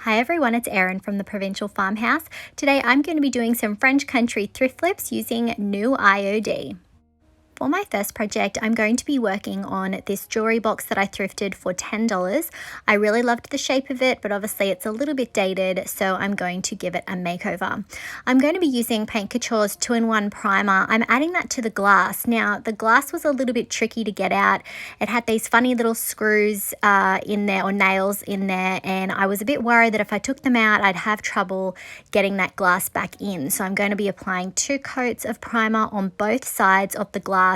Hi everyone, it's Erin from the Provincial Farmhouse. Today I'm going to be doing some French country thrift flips using new IOD. For my first project, I'm going to be working on this jewelry box that I thrifted for $10. I really loved the shape of it, but obviously it's a little bit dated, so I'm going to give it a makeover. I'm going to be using Paint Couture's 2-in-1 primer. I'm adding that to the glass. Now, the glass was a little bit tricky to get out. It had these funny little screws in there, or nails in there, and I was a bit worried that if I took them out, I'd have trouble getting that glass back in. So I'm going to be applying 2 coats of primer on both sides of the glass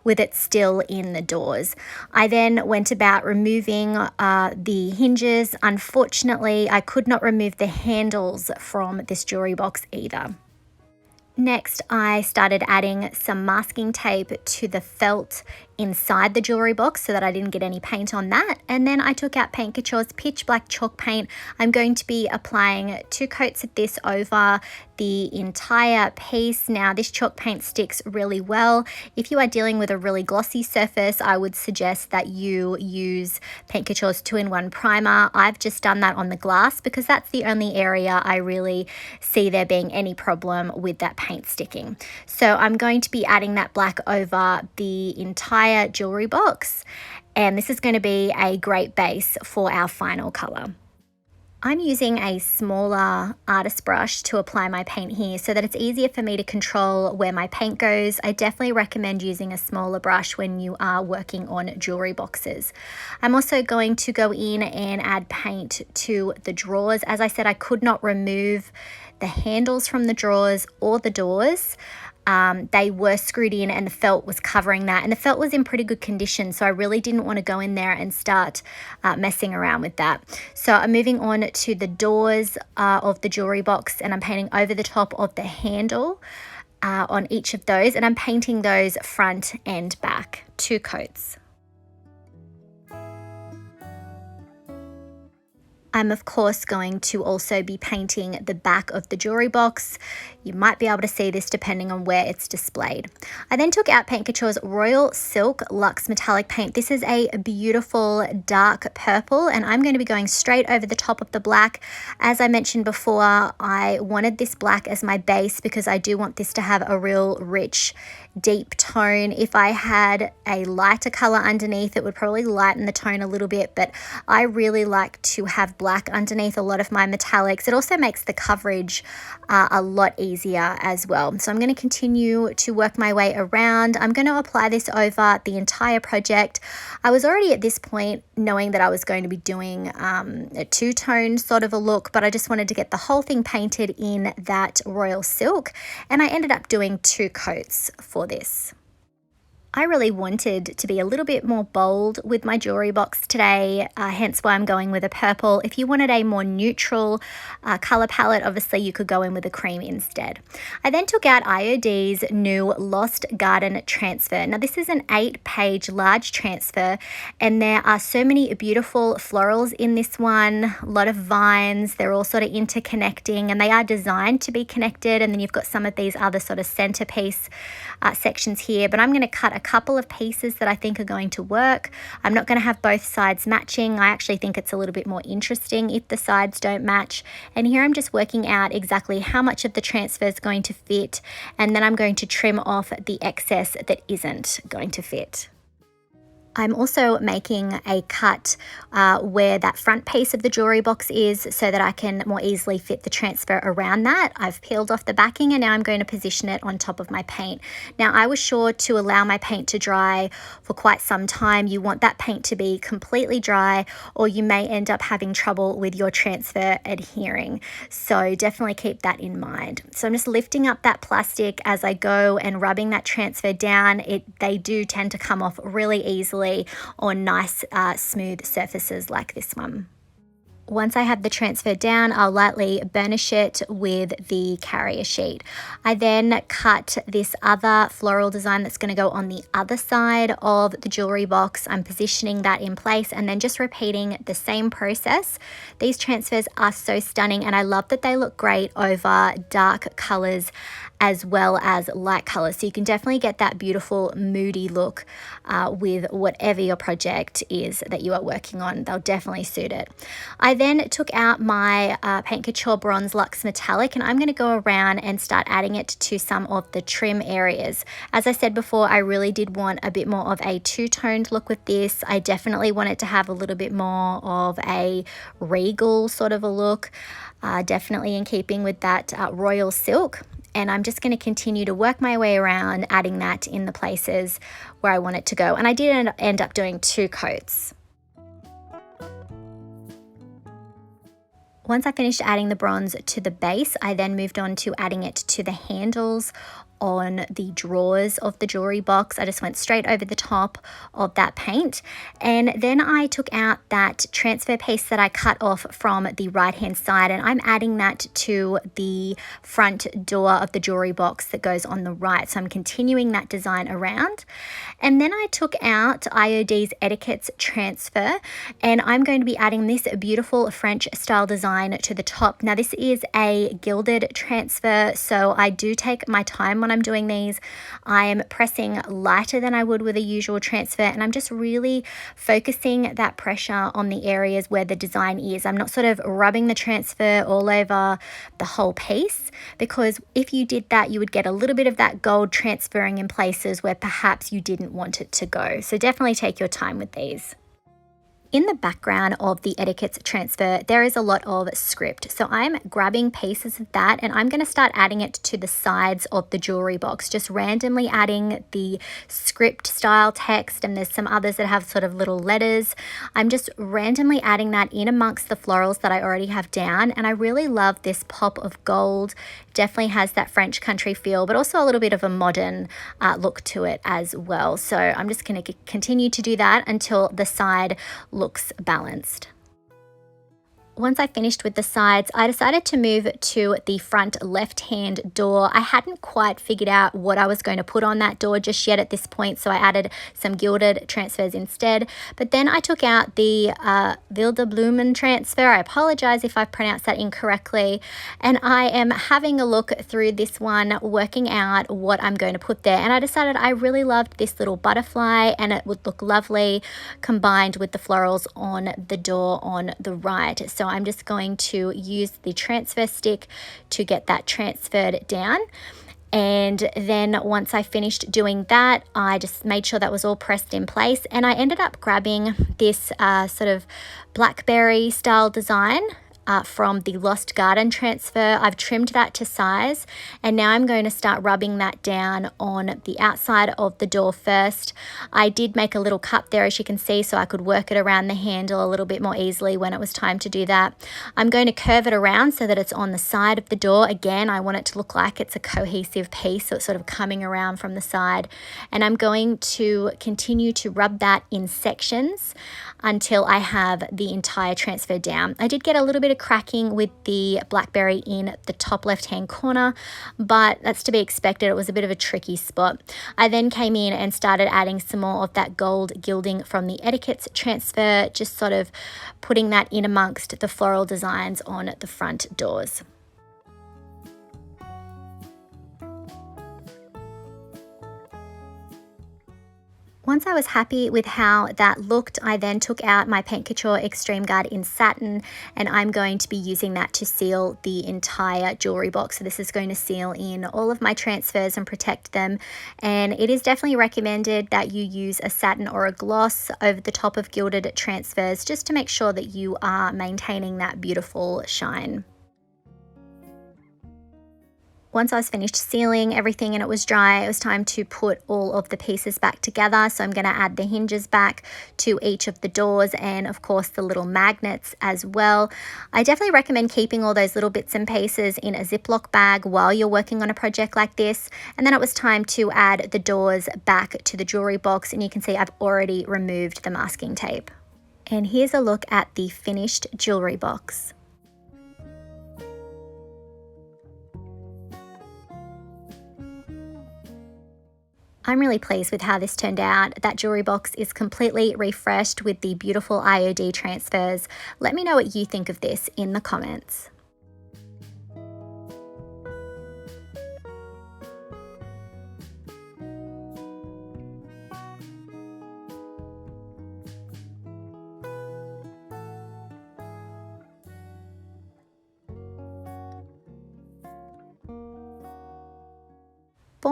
with it still in the doors. I then went about removing the hinges. Unfortunately, I could not remove the handles from this jewelry box either. Next, I started adding some masking tape to the felt inside the jewelry box so that I didn't get any paint on that. And then I took out Paint Couture's pitch black chalk paint. I'm going to be applying 2 coats of this over the entire piece. Now, this chalk paint sticks really well. If you are dealing with a really glossy surface, I would suggest that you use Paint Couture's 2-in-1 primer. I've just done that on the glass because that's the only area I really see there being any problem with that paint sticking. So I'm going to be adding that black over the entire jewelry box, and this is going to be a great base for our final color. I'm using a smaller artist brush to apply my paint here so that it's easier for me to control where my paint goes. I definitely recommend using a smaller brush when you are working on jewelry boxes. I'm also going to go in and add paint to the drawers. As I said, I could not remove the handles from the drawers or the doors. They were screwed in and the felt was covering that, and the felt was in pretty good condition, so I really didn't want to go in there and start messing around with that. So I'm moving on to the doors of the jewelry box, and I'm painting over the top of the handle on each of those, and I'm painting those front and back, 2 coats. I'm of course going to also be painting the back of the jewelry box. You might be able to see this depending on where it's displayed. I then took out Paint Couture's Royal Silk Luxe Metallic Paint. This is a beautiful dark purple, and I'm going to be going straight over the top of the black. As I mentioned before, I wanted this black as my base because I do want this to have a real rich, deep tone. If I had a lighter color underneath, it would probably lighten the tone a little bit, but I really like to have black underneath a lot of my metallics. It also makes the coverage a lot easier as well. So I'm going to continue to work my way around. I'm going to apply this over the entire project. I was already at this point knowing that I was going to be doing a 2-tone sort of a look, but I just wanted to get the whole thing painted in that royal silk, and I ended up doing 2 coats for this. I really wanted to be a little bit more bold with my jewelry box today, hence why I'm going with a purple. If you wanted a more neutral color palette, obviously you could go in with a cream instead. I then took out IOD's new Lost Garden transfer. Now this is an 8-page large transfer, and there are so many beautiful florals in this one, a lot of vines. They're all sort of interconnecting, and they are designed to be connected, and then you've got some of these other sort of centerpiece sections here, but I'm going to cut a couple of pieces that I think are going to work. I'm not going to have both sides matching. I actually think it's a little bit more interesting if the sides don't match. And here I'm just working out exactly how much of the transfer is going to fit, and then I'm going to trim off the excess that isn't going to fit. I'm also making a cut where that front piece of the jewelry box is so that I can more easily fit the transfer around that. I've peeled off the backing, and now I'm going to position it on top of my paint. Now, I was sure to allow my paint to dry for quite some time. You want that paint to be completely dry, or you may end up having trouble with your transfer adhering. So definitely keep that in mind. So I'm just lifting up that plastic as I go and rubbing that transfer down. They do tend to come off really easily on nice smooth surfaces like this one. Once I have the transfer down, I'll lightly burnish it with the carrier sheet. I then cut this other floral design that's going to go on the other side of the jewelry box. I'm positioning that in place and then just repeating the same process. These transfers are so stunning, and I love that they look great over dark colors as well as light colors. So you can definitely get that beautiful moody look with whatever your project is that you are working on. They'll definitely suit it. I then took out my Paint Couture Bronze Luxe Metallic, and I'm going to go around and start adding it to some of the trim areas. As I said before, I really did want a bit more of a two-toned look with this. I definitely wanted to have a little bit more of a regal sort of a look, definitely in keeping with that royal silk. And I'm just going to continue to work my way around adding that in the places where I want it to go. And I did end up doing 2 coats. Once I finished adding the bronze to the base, I then moved on to adding it to the handles on the drawers of the jewelry box. I just went straight over the top of that paint, and then I took out that transfer piece that I cut off from the right hand side, and I'm adding that to the front door of the jewelry box that goes on the right. So I'm continuing that design around, and then I took out IOD's Etiquettes Transfer, and I'm going to be adding this beautiful French style design to the top. Now this is a gilded transfer, so I do take my time when I'm doing these. I'm pressing lighter than I would with a usual transfer, and I'm just really focusing that pressure on the areas where the design is. I'm not sort of rubbing the transfer all over the whole piece, because if you did that, you would get a little bit of that gold transferring in places where perhaps you didn't want it to go. So definitely take your time with these. In the background of the Etiquettes Transfer, there is a lot of script. So I'm grabbing pieces of that, and I'm going to start adding it to the sides of the jewelry box, just randomly adding the script style text, and there's some others that have sort of little letters. I'm just randomly adding that in amongst the florals that I already have down, and I really love this pop of gold. Definitely has that French country feel, but also a little bit of a modern look to it as well. So I'm just going to continue to do that until the side looks balanced. Once I finished with the sides, I decided to move to the front left-hand door. I hadn't quite figured out what I was going to put on that door just yet at this point, so I added some gilded transfers instead. But then I took out the Wilde Bloemen transfer. I apologize if I pronounced that incorrectly. And I am having a look through this one, working out what I'm going to put there. And I decided I really loved this little butterfly, and it would look lovely combined with the florals on the door on the right. So I'm just going to use the transfer stick to get that transferred down. And then once I finished doing that, I just made sure that was all pressed in place. And I ended up grabbing this sort of blackberry style design from the Lost Garden transfer. I've trimmed that to size, and now I'm going to start rubbing that down on the outside of the door first. I did make a little cut there, as you can see, so I could work it around the handle a little bit more easily when it was time to do that. I'm going to curve it around so that it's on the side of the door. Again, I want it to look like it's a cohesive piece, so it's sort of coming around from the side. And I'm going to continue to rub that in sections until I have the entire transfer down. I did get a little bit of cracking with the blackberry in the top left hand corner, but that's to be expected. It was a bit of a tricky spot. I then came in and started adding some more of that gold gilding from the Etiquettes transfer, just sort of putting that in amongst the floral designs on the front doors. Once I was happy with how that looked, I then took out my Paint Couture Extreme Guard in satin, and I'm going to be using that to seal the entire jewelry box. So this is going to seal in all of my transfers and protect them. And it is definitely recommended that you use a satin or a gloss over the top of gilded transfers, just to make sure that you are maintaining that beautiful shine. Once I was finished sealing everything and it was dry, it was time to put all of the pieces back together. So I'm going to add the hinges back to each of the doors, and of course the little magnets as well. I definitely recommend keeping all those little bits and pieces in a Ziploc bag while you're working on a project like this. And then it was time to add the doors back to the jewelry box, and you can see I've already removed the masking tape. And here's a look at the finished jewelry box. I'm really pleased with how this turned out. That jewelry box is completely refreshed with the beautiful IOD transfers. Let me know what you think of this in the comments.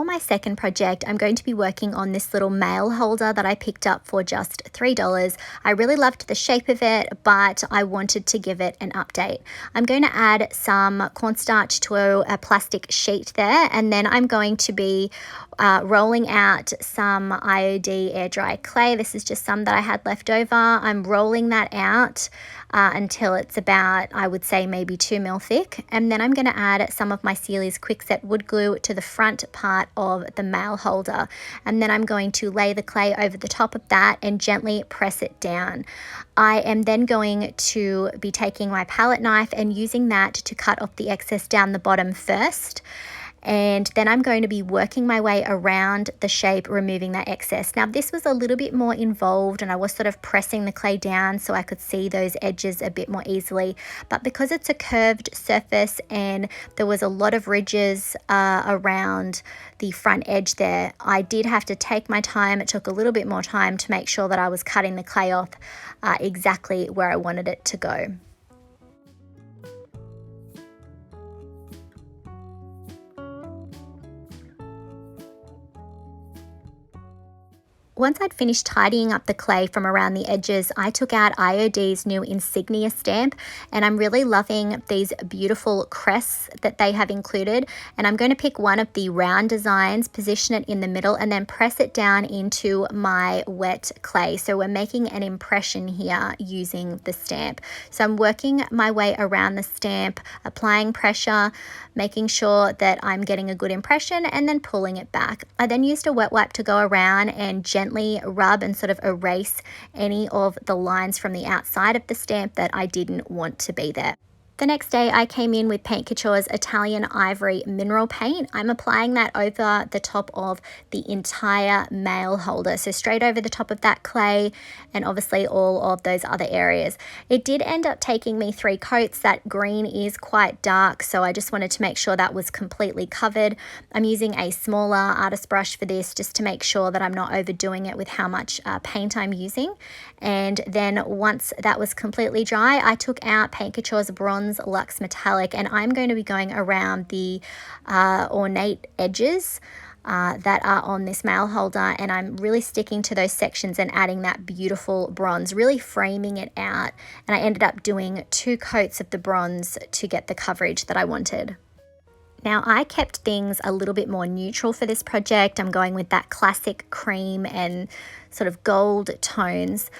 for my second project, I'm going to be working on this little mail holder that I picked up for just $3. I really loved the shape of it, but I wanted to give it an update. I'm going to add some cornstarch to a plastic sheet there, and then I'm going to be rolling out some IOD Air Dry Clay. This is just some that I had left over. I'm rolling that out until it's about, I would say, maybe 2 mil thick, and then I'm going to add some of my Sealy's Quickset wood glue to the front part of the mail holder, and then I'm going to lay the clay over the top of that and gently press it down. I am then going to be taking my palette knife and using that to cut off the excess down the bottom first. And then I'm going to be working my way around the shape, removing that excess. Now this was a little bit more involved, and I was sort of pressing the clay down so I could see those edges a bit more easily. But because it's a curved surface and there was a lot of ridges around the front edge there, I did have to take my time. It took a little bit more time to make sure that I was cutting the clay off exactly where I wanted it to go. Once I'd finished tidying up the clay from around the edges, I took out IOD's new Insignia Stamp, and I'm really loving these beautiful crests that they have included. And I'm going to pick one of the round designs, position it in the middle, and then press it down into my wet clay. So we're making an impression here using the stamp. So I'm working my way around the stamp, applying pressure, making sure that I'm getting a good impression, and then pulling it back. I then used a wet wipe to go around and gently rub and sort of erase any of the lines from the outside of the stamp that I didn't want to be there. The next day I came in with Paint Couture's Italian Ivory mineral paint. I'm applying that over the top of the entire mail holder, so straight over the top of that clay and obviously all of those other areas. It did end up taking me 3 coats. That green is quite dark, so I just wanted to make sure that was completely covered. I'm using a smaller artist brush for this just to make sure that I'm not overdoing it with how much paint I'm using. And then once that was completely dry, I took out Paint Couture's Bronze Luxe Metallic, and I'm going to be going around the ornate edges that are on this mail holder, and I'm really sticking to those sections and adding that beautiful bronze, really framing it out. And I ended up doing 2 coats of the bronze to get the coverage that I wanted. Now I kept things a little bit more neutral for this project. I'm going with that classic cream and sort of gold tones.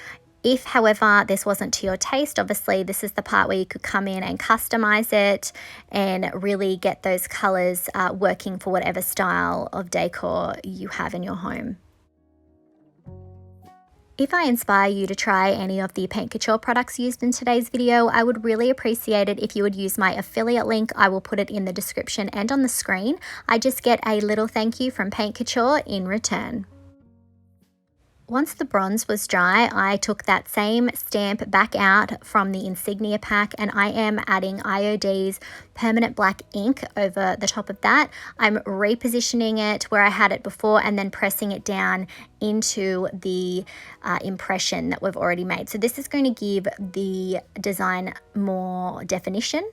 If, however, this wasn't to your taste, obviously this is the part where you could come in and customize it and really get those colors working for whatever style of decor you have in your home. If I inspire you to try any of the Paint Couture products used in today's video, I would really appreciate it if you would use my affiliate link. I will put it in the description and on the screen. I just get a little thank you from Paint Couture in return. Once the bronze was dry, I took that same stamp back out from the Insignia pack, and I am adding IOD's permanent black ink over the top of that. I'm repositioning it where I had it before and then pressing it down into the impression that we've already made. So this is going to give the design more definition,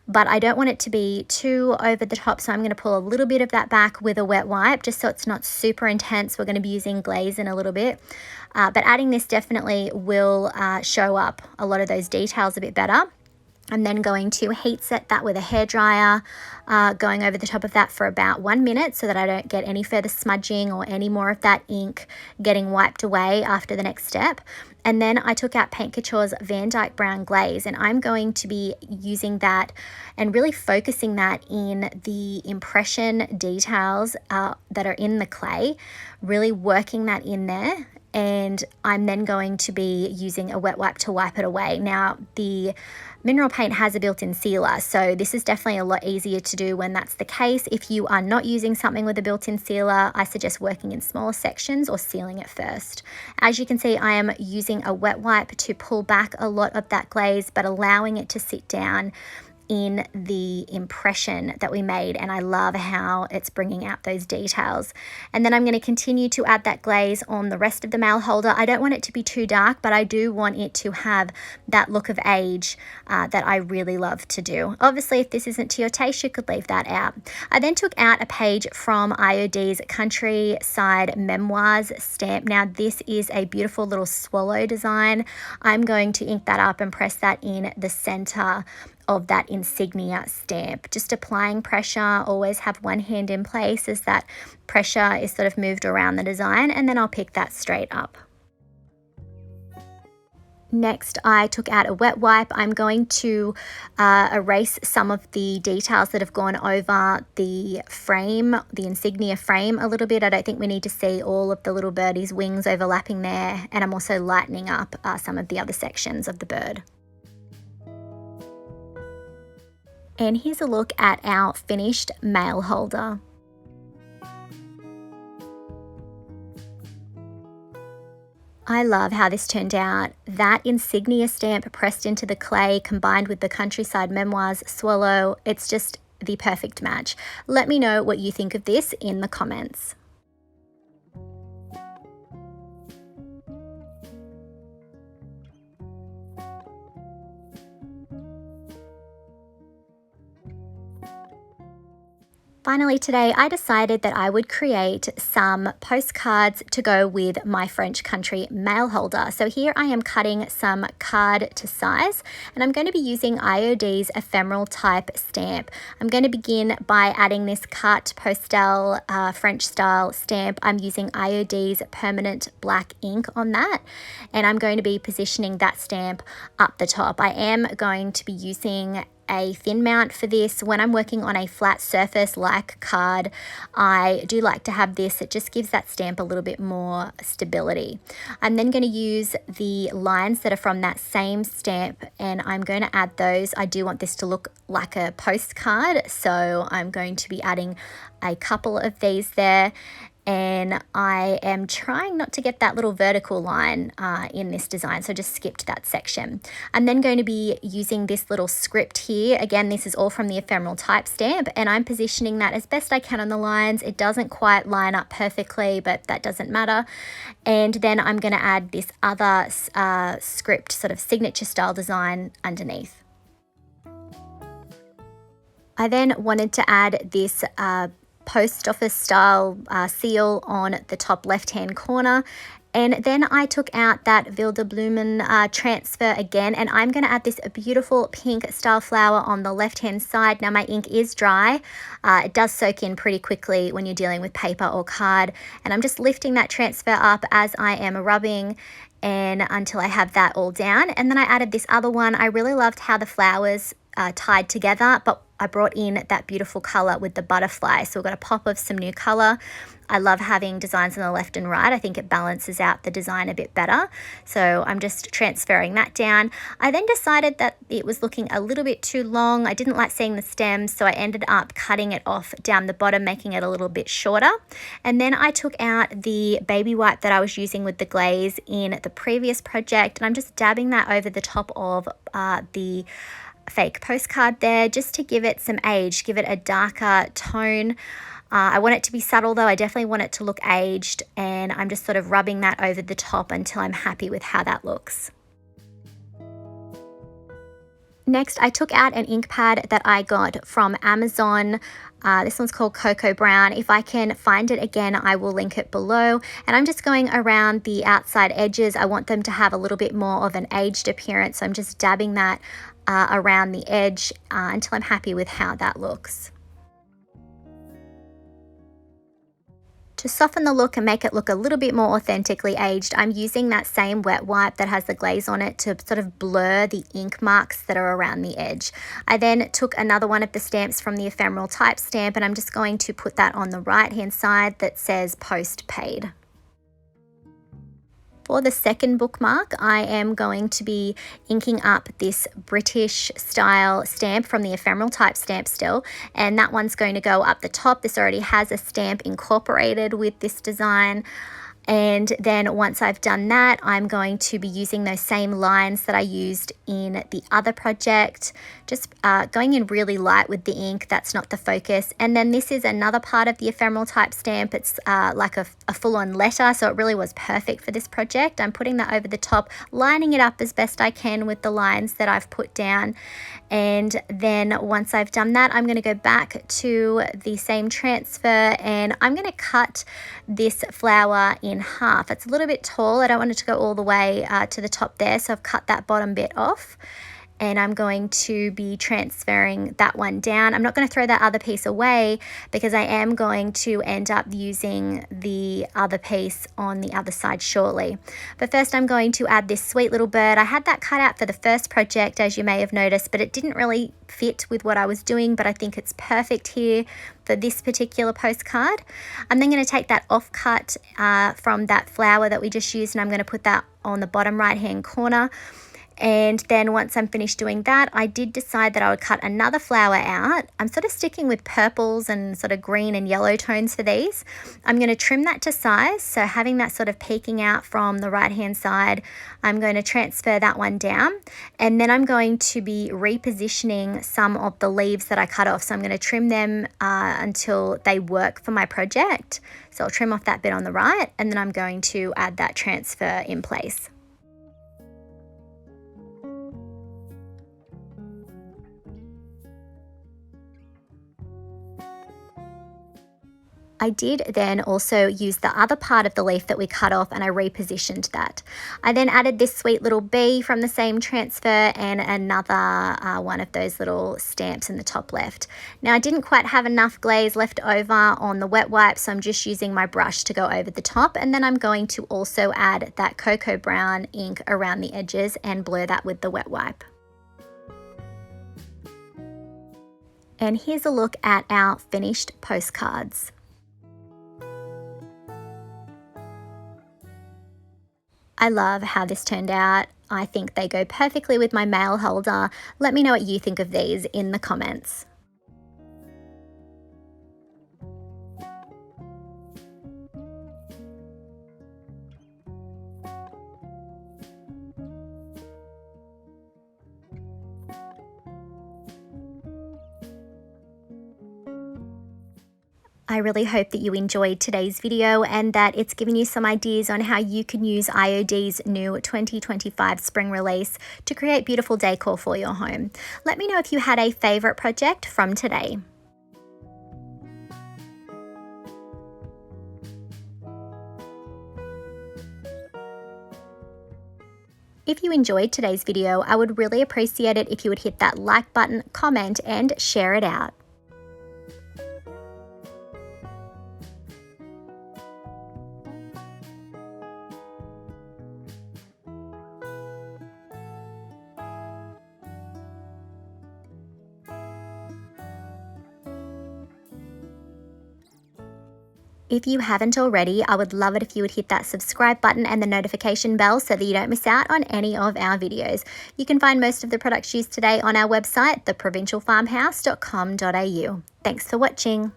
but I don't want it to be too over the top, so I'm going to pull a little bit of that back with a wet wipe just so it's not super intense. We're going to be using Glaze in a little bit, but adding this definitely will show up a lot of those details a bit better. I'm then going to heat set that with a hairdryer, going over the top of that for about 1 minute so that I don't get any further smudging or any more of that ink getting wiped away after the next step. And then I took out Paint Couture's Van Dyke Brown Glaze, and I'm going to be using that and really focusing that in the impression details that are in the clay, really working that in there. And I'm then going to be using a wet wipe to wipe it away. Now, the mineral paint has a built-in sealer, so this is definitely a lot easier to do when that's the case. If you are not using something with a built-in sealer, I suggest working in smaller sections or sealing it first. As you can see, I am using a wet wipe to pull back a lot of that glaze, but allowing it to sit down in the impression that we made, and I love how it's bringing out those details. And then I'm going to continue to add that glaze on the rest of the mail holder. I don't want it to be too dark, but I do want it to have that look of age that I really love to do. Obviously, if this isn't to your taste, you could leave that out. I then took out a page from IOD's Countryside Memoirs stamp. Now this is a beautiful little swallow design. I'm going to ink that up and press that in the center of that Insignia stamp. Just applying pressure, always have one hand in place as that pressure is sort of moved around the design, and then I'll pick that straight up. Next, I took out a wet wipe. I'm going to erase some of the details that have gone over the frame, the insignia frame a little bit. I don't think we need to see all of the little birdie's wings overlapping there, and I'm also lightening up some of the other sections of the bird. And here's a look at our finished mail holder. I love how this turned out. That Insignia stamp pressed into the clay combined with the Countryside Memoirs swallow, it's just the perfect match. Let me know what you think of this in the comments. Finally today, I decided that I would create some postcards to go with my French country mail holder. So here I am cutting some card to size, and I'm going to be using IOD's Ephemeral type stamp. I'm going to begin by adding this cut postal French style stamp. I'm using IOD's permanent black ink on that, and I'm going to be positioning that stamp up the top. I am going to be using a thin mount for this. When I'm working on a flat surface like card, I do like to have this. It just gives that stamp a little bit more stability. I'm then going to use the lines that are from that same stamp, and I'm going to add those. I do want this to look like a postcard, so I'm going to be adding a couple of these there. And I am trying not to get that little vertical line in this design, so just skipped that section. I'm then going to be using this little script here. Again, this is all from the Ephemeral type stamp, and I'm positioning that as best I can on the lines. It doesn't quite line up perfectly, but that doesn't matter. And then I'm going to add this other script sort of signature style design underneath. I then wanted to add this post office style seal on the top left hand corner, and then I took out that Wilde Bloemen transfer again, and I'm going to add this beautiful pink style flower on the left hand side. Now my ink is dry, it does soak in pretty quickly when you're dealing with paper or card, and I'm just lifting that transfer up as I am rubbing and until I have that all down. And then I added this other one. I really loved how the flowers tied together, but I brought in that beautiful color with the butterfly. So we've got a pop of some new color. I love having designs on the left and right. I think it balances out the design a bit better. So I'm just transferring that down. I then decided that it was looking a little bit too long. I didn't like seeing the stems, so I ended up cutting it off down the bottom, making it a little bit shorter. And then I took out the baby wipe that I was using with the glaze in the previous project, and I'm just dabbing that over the top of the fake postcard there, just to give it some age, give it a darker tone. I want it to be subtle though. I definitely want it to look aged, and I'm just sort of rubbing that over the top until I'm happy with how that looks. Next, I took out an ink pad that I got from Amazon. This one's called Cocoa Brown. If I can find it again, I will link it below. And I'm just going around the outside edges. I want them to have a little bit more of an aged appearance. So I'm just dabbing that around the edge until I'm happy with how that looks. To soften the look and make it look a little bit more authentically aged, I'm using that same wet wipe that has the glaze on it to sort of blur the ink marks that are around the edge. I then took another one of the stamps from the Ephemeral type stamp, and I'm just going to put that on the right hand side that says post paid. For the second bookmark, I am going to be inking up this British style stamp from the Ephemeral type stamp still, and that one's going to go up the top. This already has a stamp incorporated with this design. And then once I've done that, I'm going to be using those same lines that I used in the other project, just going in really light with the ink. That's not the focus. And then this is another part of the ephemeral type stamp. It's like a full-on letter, so it really was perfect for this project. I'm putting that over the top, lining it up as best I can with the lines that I've put down. And then once I've done that, I'm going to go back to the same transfer and I'm going to cut this flower in half. It's a little bit tall. I don't want it to go all the way to the top there, so I've cut that bottom bit off. And I'm going to be transferring that one down. I'm not going to throw that other piece away because I am going to end up using the other piece on the other side shortly. But first I'm going to add this sweet little bird. I had that cut out for the first project, as you may have noticed, but it didn't really fit with what I was doing, but I think it's perfect here for this particular postcard. I'm then going to take that offcut from that flower that we just used and I'm going to put that on the bottom right hand corner. And then once I'm finished doing that, I did decide that I would cut another flower out. I'm sort of sticking with purples and sort of green and yellow tones for these. I'm going to trim that to size, so having that sort of peeking out from the right hand side, I'm going to transfer that one down. And then I'm going to be repositioning some of the leaves that I cut off. So I'm going to trim them until they work for my project. So I'll trim off that bit on the right and then I'm going to add that transfer in place. I did then also use the other part of the leaf that we cut off and I repositioned that. I then added this sweet little bee from the same transfer and another one of those little stamps in the top left. Now I didn't quite have enough glaze left over on the wet wipe, so I'm just using my brush to go over the top, and then I'm going to also add that cocoa brown ink around the edges and blur that with the wet wipe. And here's a look at our finished postcards. I love how this turned out. I think they go perfectly with my mail holder. Let me know what you think of these in the comments. I really hope that you enjoyed today's video and that it's given you some ideas on how you can use IOD's new 2025 spring release to create beautiful decor for your home. Let me know if you had a favorite project from today. If you enjoyed today's video, I would really appreciate it if you would hit that like button, comment, and share it out. If you haven't already, I would love it if you would hit that subscribe button and the notification bell so that you don't miss out on any of our videos. You can find most of the products used today on our website, theprovincialfarmhouse.com.au. Thanks for watching.